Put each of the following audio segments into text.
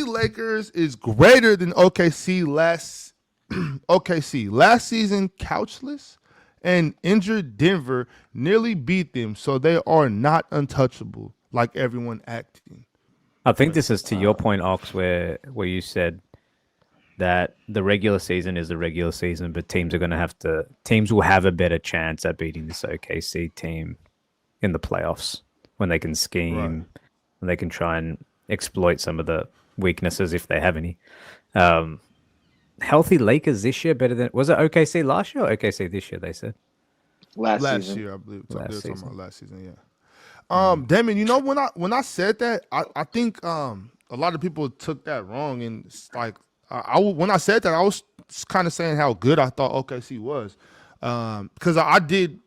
Lakers is greater than OKC last OKC last season. Couchless and injured Denver nearly beat them, so they are not untouchable like everyone acting. I think this is to your point, Ox, where you said that the regular season is the regular season, but teams will have a better chance at beating this OKC team in the playoffs when they can Right. scheme, when they can try and exploit some of the weaknesses if they have any. Um, Healthy Lakers this year better than was it OKC last year or OKC this year? They said last Last season. year, I believe they were last talking about season. last season. Yeah. Damon, when I said that, I think a lot of people took that wrong, and it's like when I said that, I was kind of saying how good I thought OKC was, because I did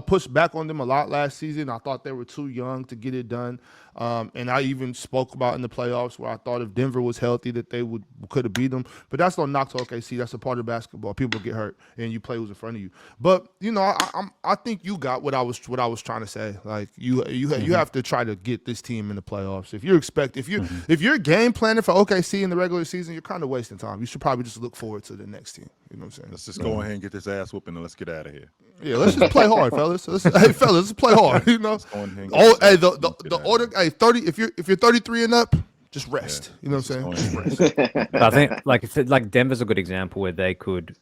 push back on them a lot last season. I thought they were too young to get it done, and I even spoke about in the playoffs where I thought if Denver was healthy that they could have beat them. But that's no knock to OKC. That's a part of basketball. People get hurt, and you play who's in front of you. But I think you got what I was trying to say. Like you have to try to get this team in the playoffs. If you're game planning for OKC in the regular season, you're kind of wasting time. You should probably just look forward to the next team. You know what I'm saying? Let's just go ahead and get this ass whooping and let's get out of here. Yeah, let's just play hard, fellas. Hey, fellas, let's play hard. Go ahead and get Oh, this hey, ass the whooping, let's get the out of order. here. Hey, 30. If you're 33 and up, just rest. You know what I'm Let's just saying? go Just ahead and rest. But I think like Denver's a good example where they could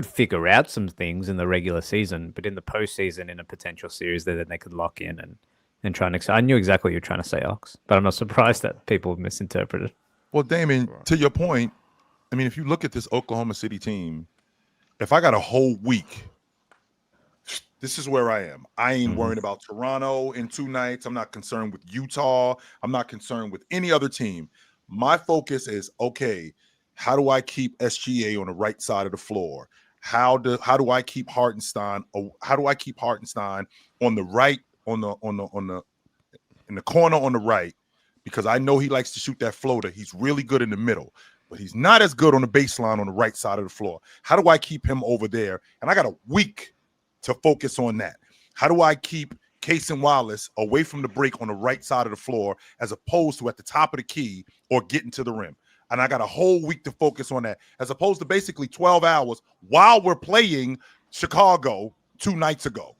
figure out some things in the regular season, but in the postseason, in a potential series, then they could lock in and try and. I knew exactly what you're trying to say, Ox, but I'm not surprised that people misinterpreted. Well, Damon, to your point, I mean, if you look at this Oklahoma City team, if I got a whole week, this is where I am. I ain't worrying about Toronto in 2 nights. I'm not concerned with Utah. I'm not concerned with any other team. My focus is, okay, how do I keep SGA on the right side of the floor? How do I keep Hartenstein? How do I keep Hartenstein on the right, in the corner on the right? Because I know he likes to shoot that floater. He's really good in the middle, but he's not as good on the baseline on the right side of the floor. How do I keep him over there? And I got a week to focus on that. How do I keep Case and Wallace away from the break on the right side of the floor as opposed to at the top of the key or getting to the rim? And I got a whole week to focus on that as opposed to basically 12 hours while we're playing Chicago 2 nights ago.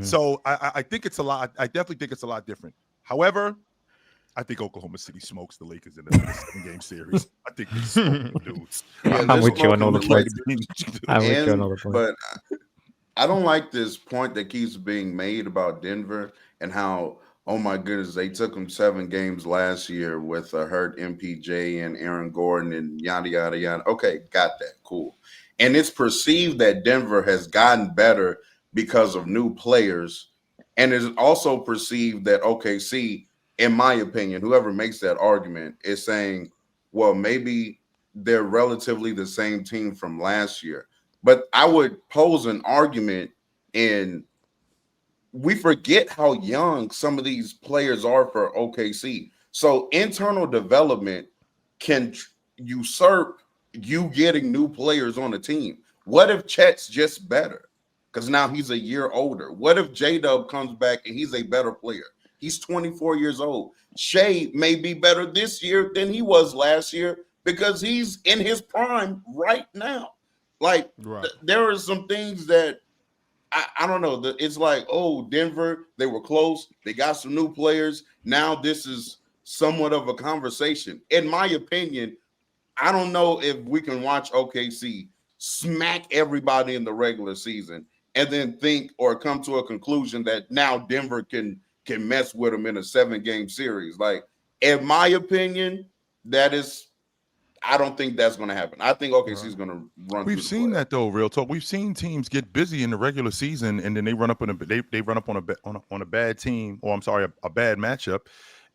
So I think it's a lot. I definitely think it's a lot different. However, I think Oklahoma City smokes the Lakers in the 7-game series. I think they smoke the dudes. Yeah, I'm they're with you on all the smoking points. I'm with you on all the points. But I don't like this point that keeps being made about Denver and how, oh my goodness, they took them 7 games last year with a hurt MPJ and Aaron Gordon and yada, yada, yada. Okay, got that. Cool. And it's perceived that Denver has gotten better because of new players. And it's also perceived that OKC, in my opinion, whoever makes that argument is saying, well, maybe they're relatively the same team from last year. But I would pose an argument, and we forget how young some of these players are for OKC. So internal development can usurp you getting new players on the team. What if Chet's just better? Because now he's a year older. What if J-Dub comes back and he's a better player? He's 24 years old. Shea may be better this year than he was last year because he's in his prime right now. Like, Right. there are some things that I don't know. It's like, oh, Denver, they were close. They got some new players. Now this is somewhat of a conversation. In my opinion, I don't know if we can watch OKC smack everybody in the regular season and then think or come to a conclusion that now Denver can mess with them in a 7-game series. Like, in my opinion, I don't think that's going to happen. I think OKC is going to run. We've seen that though, real talk. We've seen teams get busy in the regular season, and then they run up on a bad team, or I'm sorry, a bad matchup,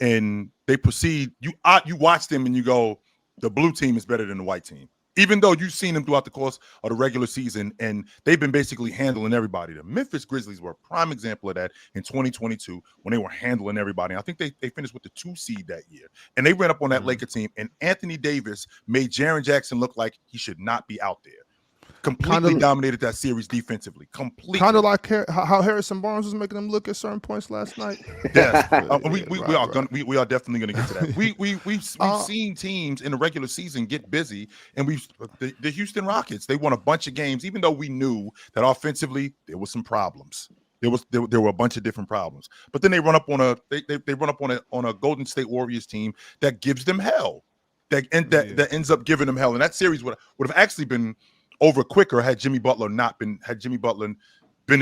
and they proceed. You watch them and you go, the blue team is better than the white team. Even though you've seen them throughout the course of the regular season, and they've been basically handling everybody. The Memphis Grizzlies were a prime example of that in 2022 when they were handling everybody. I think they finished with the 2 seed that year. And they ran up on that Laker team, and Anthony Davis made Jaren Jackson look like he should not be out there. completely Kinda- dominated that series defensively. Completely. Kind of like how Harrison Barnes was making them look at certain points last night. Yes, Right. we are definitely going to get to that. We've Uh, seen teams in the regular season get busy, and the Houston Rockets, they won a bunch of games, even though we knew that offensively there was some problems. There were a bunch of different problems, but then they run up on a Golden State Warriors team that gives them hell, that ends up giving them hell, and that series would have actually been over quicker had Jimmy Butler been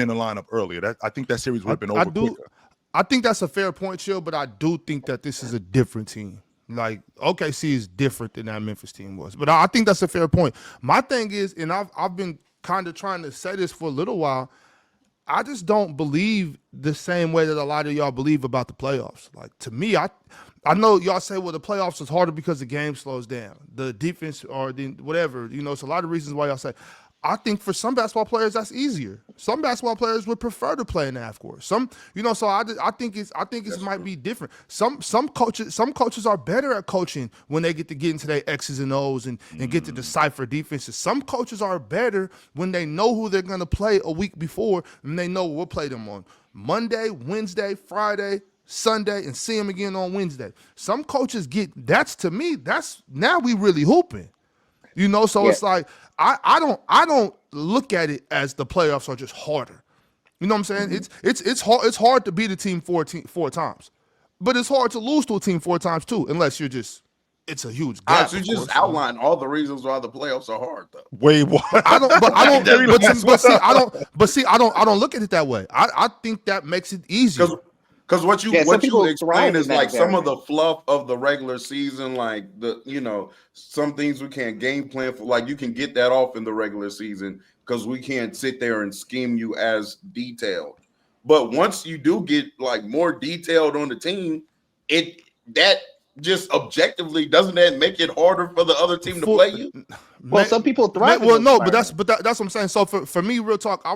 in the lineup earlier. I think that series would have been over quicker. I think that's a fair point, Chill, but I do think that this is a different team. Like OKC is different than that Memphis team was, but I think that's a fair point. My thing is, and I've been kind of trying to say this for a little while. I just don't believe the same way that a lot of y'all believe about the playoffs. Like, to me, I know y'all say, well, the playoffs is harder because the game slows down, the defense or the whatever. It's a lot of reasons why y'all say. I think for some basketball players that's easier. Some basketball players would prefer to play in the half court. So I think it might be different. Some coaches are better at coaching when they get into their X's and O's and get to decipher defenses. Some coaches are better when they know who they're gonna play a week before and they know we'll play them on Monday, Wednesday, Friday, Sunday, and see them again on Wednesday. Some coaches that's now we really hooping. It's like I don't look at it as the playoffs are just harder. You know what I'm saying? It's hard to beat a team four times, but it's hard to lose to a team 4 times too, unless it's a huge gap. So you just outlined all the reasons why the playoffs are hard, though. Wait, what? I don't look at it that way. I think that makes it easier. Because what you explain is like some of the fluff of the regular season, like some things we can't game plan for. Like you can get that off in the regular season because we can't sit there and scheme you as detailed. But once you do get like more detailed on the team, that just objectively doesn't that make it harder for the other team to play you? Well, some people thrive. Well, no, but that's what I'm saying. So for me, real talk, I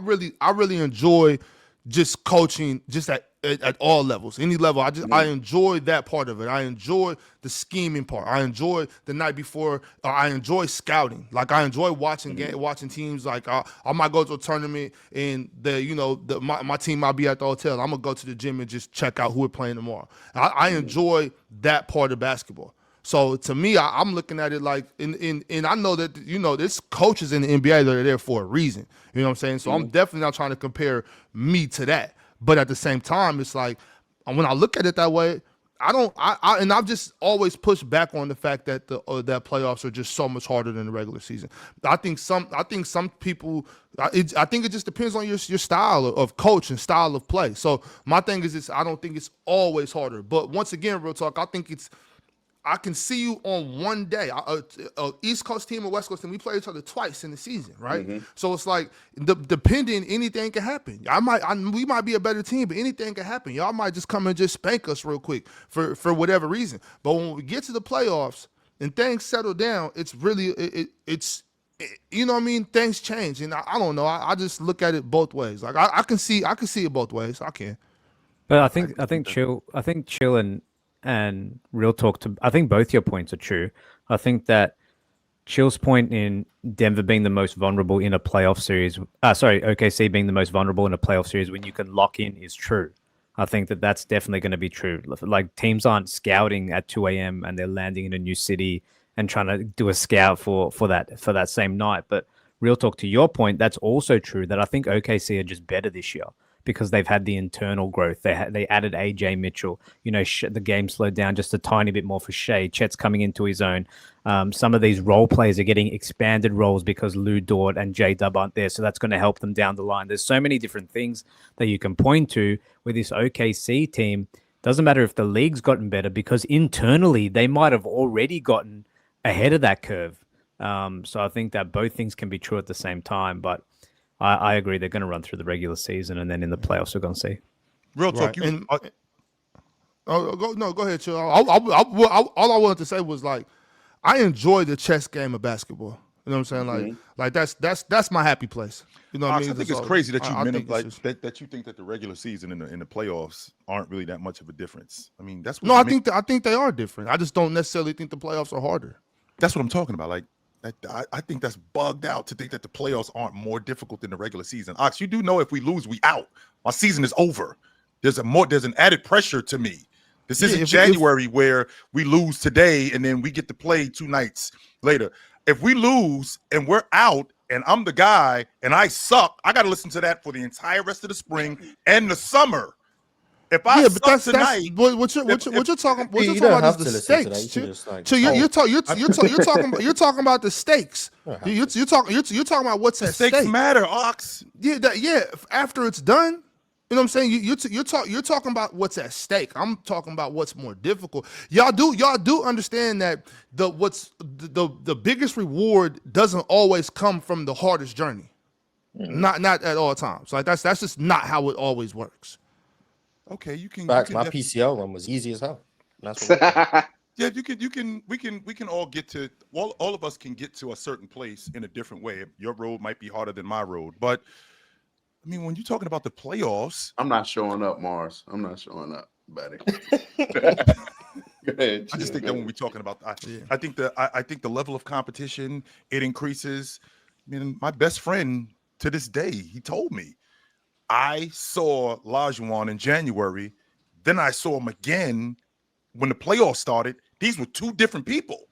really enjoy just coaching just at all levels, any level. I enjoy that part of it. I enjoy the scheming part. I enjoy the night before. I enjoy scouting. Like I enjoy watching teams. Like I might go to a tournament and my team might be at the hotel. I'm gonna go to the gym and just check out who we're playing tomorrow. I enjoy that part of basketball. So to me, I'm looking at it like, and I know that there's coaches in the NBA that are there for a reason. You know what I'm saying? So I'm definitely not trying to compare me to that. But at the same time, it's like when I look at it that way, and I've just always pushed back on the fact that that playoffs are just so much harder than the regular season. I think some people. I think it just depends on your style of coach and style of play. So my thing is, I don't think it's always harder. But once again, real talk, I think I can see you on one day. East Coast team or West Coast team, we play each other twice in the season, right? Mm-hmm. So it's like, depending, anything can happen. We might be a better team, but anything can happen. Y'all might just come and just spank us real quick for whatever reason. But when we get to the playoffs and things settle down, it's really you know what I mean? Things change, and I don't know. I just look at it both ways. Like I can see it both ways. I can. But I think chill and real talk I think both your points are true. I think that Chill's point in Denver being the most vulnerable in a playoff series, OKC being the most vulnerable in a playoff series when you can lock in is true. I think that that's definitely going to be true. Like teams aren't scouting at 2 a.m. and they're landing in a new city and trying to do a scout for that same night. But real talk, to your point, that's also true that I think OKC are just better this year, because they've had the internal growth. They added AJ Mitchell. The game slowed down just a tiny bit more for Shea. Chet's coming into his own. Some of these role players are getting expanded roles because Lou Dort and J-Dub aren't there, so that's going to help them down the line. There's so many different things that you can point to with this OKC team. Doesn't matter if the league's gotten better, because internally they might have already gotten ahead of that curve. So I think that both things can be true at the same time, but I agree. They're going to run through the regular season, and then in the playoffs, we're going to see. Real talk. Right. Go ahead, Chill. All I wanted to say was, like, I enjoy the chess game of basketball. You know what I'm saying? Like that's my happy place. You know what I mean? I think it's crazy that you think that the regular season and the playoffs aren't really that much of a difference. I mean, that's what I think they are different. I just don't necessarily think the playoffs are harder. That's what I'm talking about. Like, I think that's bugged out to think that the playoffs aren't more difficult than the regular season. Ox, you do know if we lose, we out. My season is over. There's an added pressure to me. This isn't January where we lose today and then we get to play 2 nights later. If we lose and we're out and I'm the guy and I suck, I got to listen to that for the entire rest of the spring and the summer. If I suck tonight, what you're talking about is the stakes. You're talking about the stakes. You're talking about what's at stake. Stakes matter, Ox. Yeah. After it's done, you know what I'm saying. You're talking about what's at stake. I'm talking about what's more difficult. Y'all do understand that the biggest reward doesn't always come from the hardest journey. Not at all times. Like that's just not how it always works. Okay, you can. Facts. My PCL one was easy as hell. That's what yeah, we can all get to all of us can get to a certain place in a different way. Your road might be harder than my road, but I mean, when you're talking about the playoffs, I'm not showing up, Mars. I'm not showing up, buddy. Go ahead, I just think that when we're talking about, I think the level of competition, it increases. I mean, my best friend to this day, he told me, I saw Lajuan in January, then I saw him again when the playoffs started. These were 2 different people.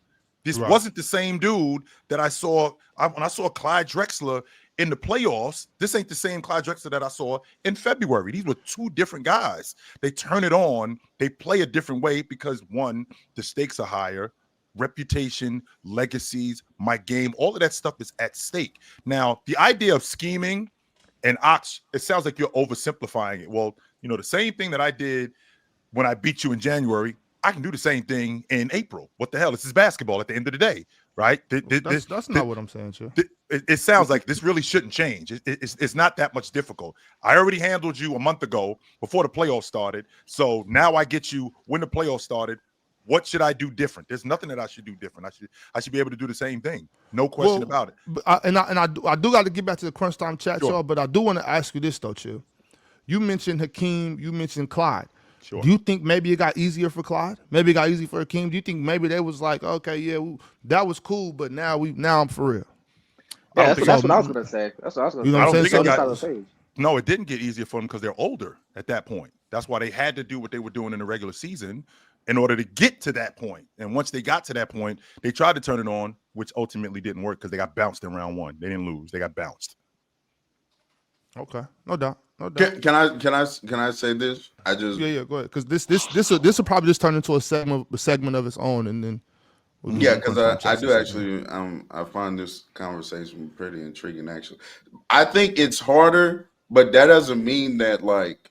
This wasn't the same dude that I saw when I saw Clyde Drexler in the playoffs. This ain't the same Clyde Drexler that I saw in February. These were 2 different guys. They turn it on. They play a different way because, one, the stakes are higher. Reputation, legacies, my game, all of that stuff is at stake. Now, the idea of scheming, and Ox, it sounds like you're oversimplifying it. Well, you know, the same thing that I did when I beat you in January, I can do the same thing in April. What the hell? This is basketball at the end of the day, right? That's not what I'm saying, sir. It sounds like this really shouldn't change. It's not that much difficult. I already handled you a month ago before the playoffs started. So now I get you when the playoffs started. What should I do different? There's nothing that I should do different. I should be able to do the same thing. No question about it. I do got to get back to the crunch time chat, y'all. But I do want to ask you this though, Chill. You mentioned Hakeem. You mentioned Clyde. Sure. Do you think maybe it got easier for Clyde? Maybe it got easier for Hakeem? Do you think maybe they was like, okay, yeah, that was cool, but now I'm for real? Yeah, that's what I was gonna say. That's what I was gonna say. You know what I'm saying? No, it didn't get easier for them because they're older at that point. That's why they had to do what they were doing in the regular season in order to get to that point. And once they got to that point, they tried to turn it on, which ultimately didn't work because they got bounced in round 1. They didn't lose. They got bounced. Okay, no doubt. Can I say this? I just go ahead because this will probably just turn into a segment of its own, and then because I do actually I find this conversation pretty intriguing. Actually, I think it's harder, but that doesn't mean that like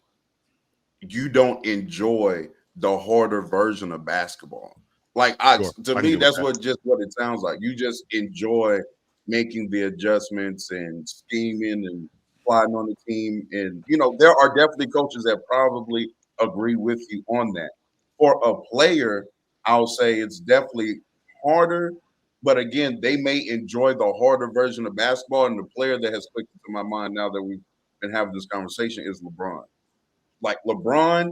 you don't enjoy the harder version of basketball. Like to me, that's what it sounds like. You just enjoy making the adjustments and scheming and plotting on the team. And you know, there are definitely coaches that probably agree with you on that. For a player, I'll say it's definitely harder. But again, they may enjoy the harder version of basketball. And the player that has clicked into my mind now that we've been having this conversation is LeBron. Like LeBron,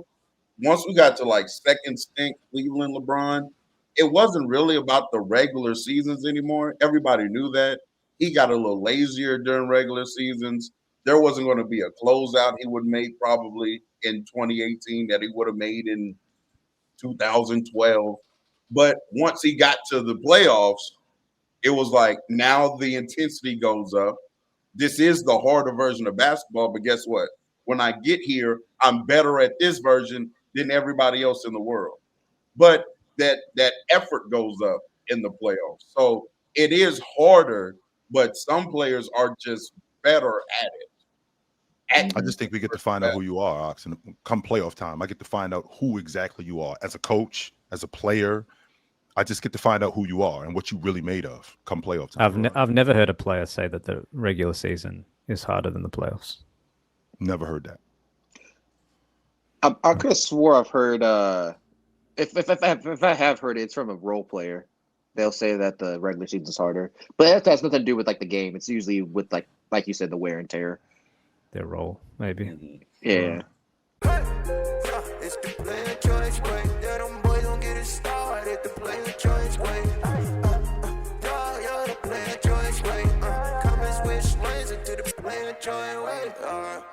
once we got to like second stint Cleveland LeBron, it wasn't really about the regular seasons anymore. Everybody knew that. He got a little lazier during regular seasons. There wasn't going to be a closeout he would make probably in 2018 that he would have made in 2012. But once he got to the playoffs, it was like now the intensity goes up. This is the harder version of basketball, but guess what? When I get here, I'm better at this version than everybody else in the world. But that effort goes up in the playoffs. So it is harder, but some players are just better at it. I just think we get to find out who you are, Ox, and come playoff time. I get to find out who exactly you are as a coach, as a player. I just get to find out who you are and what you really made of come playoff time. I've never heard a player say that the regular season is harder than the playoffs. Never heard that. I could have swore I've heard if I have heard it, it's from a role player. They'll say that the regular season is harder, but that has nothing to do with like the game. It's usually with like you said, the wear and tear. Their role, maybe. Yeah. It's the player choice way. Yeah, them boys don't get it started. The player choice way. You're the player Detroit way.